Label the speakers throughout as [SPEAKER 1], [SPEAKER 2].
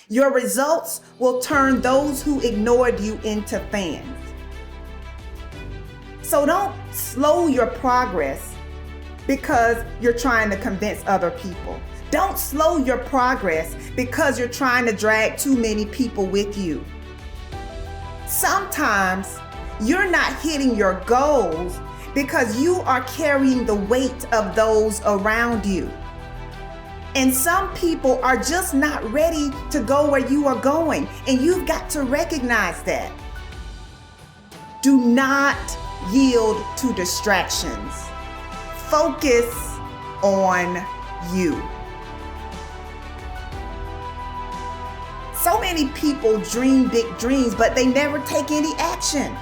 [SPEAKER 1] Your results will turn those who ignored you into fans. So don't slow your progress because you're trying to convince other people. Don't slow your progress because you're trying to drag too many people with you. Sometimes you're not hitting your goals because you are carrying the weight of those around you. And some people are just not ready to go where you are going, and you've got to recognize that. Do not yield to distractions. Focus on you. So many people dream big dreams, but they never take any action.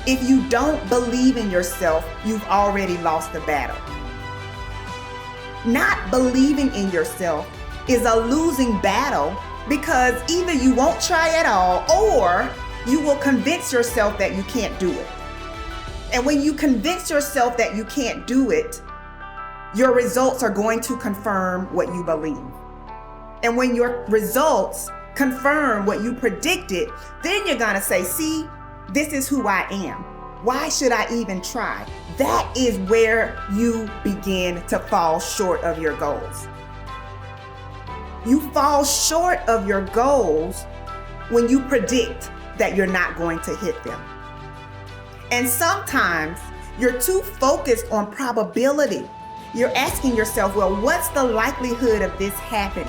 [SPEAKER 1] If you don't believe in yourself, you've already lost the battle. Not believing in yourself is a losing battle because either you won't try at all or you will convince yourself that you can't do it. And when you convince yourself that you can't do it, your results are going to confirm what you believe. And when your results confirm what you predicted, then you're going to say, see, this is who I am. Why should I even try? That is where you begin to fall short of your goals. You fall short of your goals when you predict that you're not going to hit them. And sometimes you're too focused on probability. You're asking yourself, well, what's the likelihood of this happening?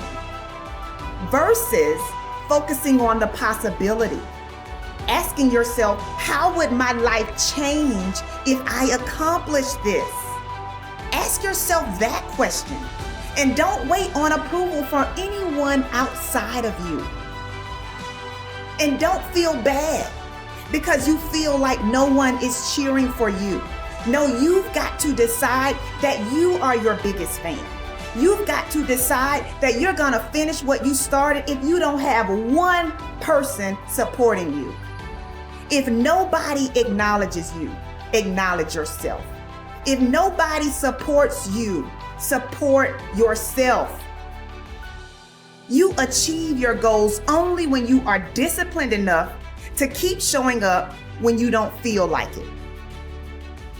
[SPEAKER 1] Versus focusing on the possibility. Asking yourself, how would my life change if I accomplished this? Ask yourself that question. And don't wait on approval from anyone outside of you. And don't feel bad because you feel like no one is cheering for you. No, you've got to decide that you are your biggest fan. You've got to decide that you're going to finish what you started if you don't have one person supporting you. If nobody acknowledges you, acknowledge yourself. If nobody supports you, support yourself. You achieve your goals only when you are disciplined enough to keep showing up when you don't feel like it.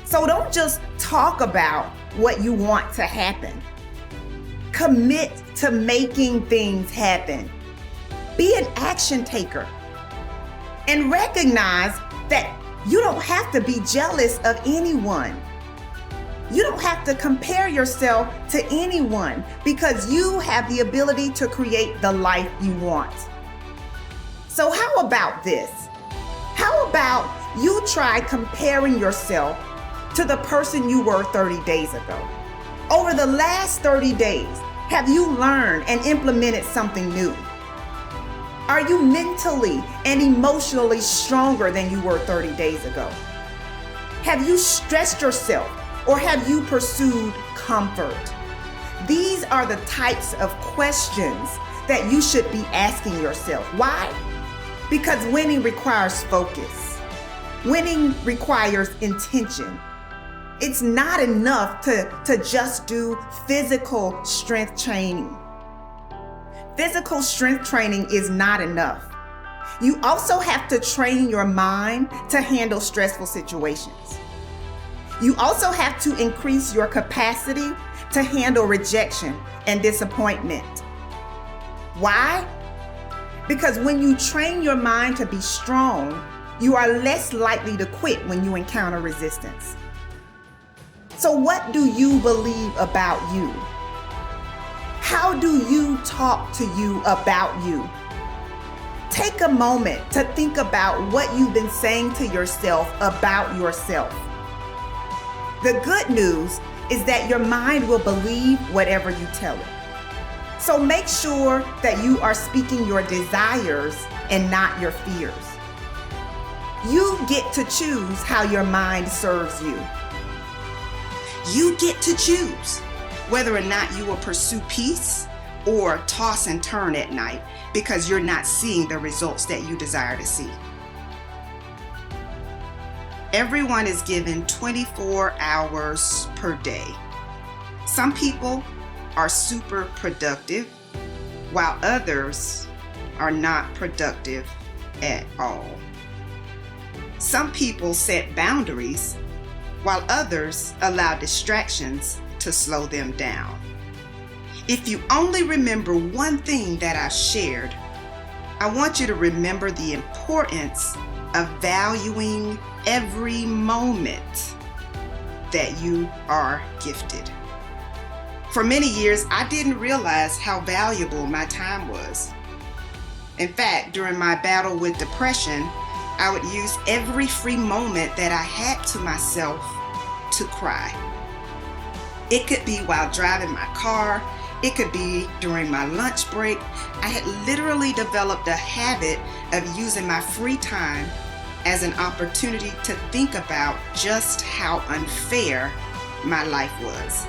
[SPEAKER 1] So don't just talk about what you want to happen. Commit to making things happen. Be an action taker. And recognize that you don't have to be jealous of anyone. You don't have to compare yourself to anyone because you have the ability to create the life you want. So how about this? How about you try comparing yourself to the person you were 30 days ago? Over the last 30 days, have you learned and implemented something new? Are you mentally and emotionally stronger than you were 30 days ago? Have you stretched yourself or have you pursued comfort? These are the types of questions that you should be asking yourself. Why? Because winning requires focus. Winning requires intention. It's not enough to just do physical strength training. Physical strength training is not enough. You also have to train your mind to handle stressful situations. You also have to increase your capacity to handle rejection and disappointment. Why? Because when you train your mind to be strong, you are less likely to quit when you encounter resistance. So what do you believe about you? How do you talk to you about you? Take a moment to think about what you've been saying to yourself about yourself. The good news is that your mind will believe whatever you tell it. So make sure that you are speaking your desires and not your fears. You get to choose how your mind serves you. You get to choose whether or not you will pursue peace or toss and turn at night because you're not seeing the results that you desire to see. Everyone is given 24 hours per day. Some people are super productive. while others are not productive at all. Some people set boundaries while others allow distractions to slow them down. If you only remember one thing that I shared, I want you to remember the importance of valuing every moment that you are gifted. For many years, I didn't realize how valuable my time was. In fact, during my battle with depression, I would use every free moment that I had to myself to cry. It could be while driving my car. It could be during my lunch break. I had literally developed a habit of using my free time as an opportunity to think about just how unfair my life was.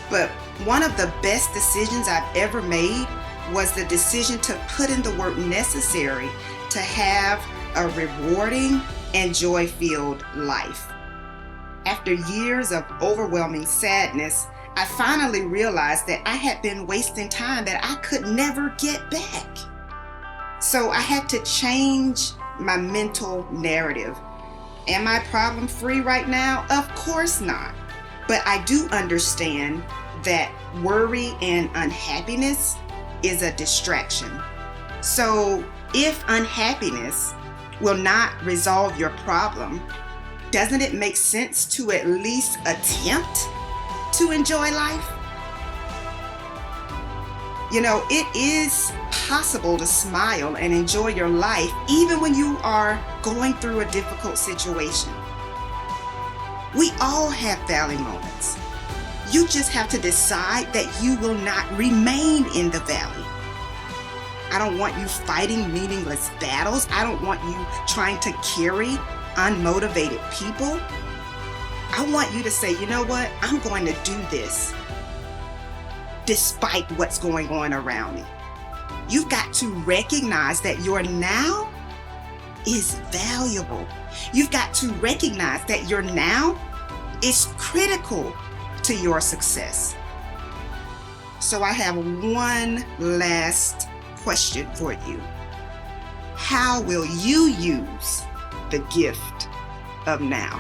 [SPEAKER 1] But one of the best decisions I've ever made was the decision to put in the work necessary to have a rewarding and joy-filled life. After years of overwhelming sadness, I finally realized that I had been wasting time that I could never get back. So I had to change my mental narrative. Am I problem-free right now? Of course not. But I do understand that worry and unhappiness is a distraction. So if unhappiness will not resolve your problem, doesn't it make sense to at least attempt to enjoy life? You know, it is possible to smile and enjoy your life even when you are going through a difficult situation. We all have valley moments. You just have to decide that you will not remain in the valley. I don't want you fighting meaningless battles. I don't want you trying to carry unmotivated people. I want you to say, you know what? I'm going to do this despite what's going on around me. You've got to recognize that your now is valuable. You've got to recognize that your now is critical to your success. So I have one last question for you. How will you use the gift of now?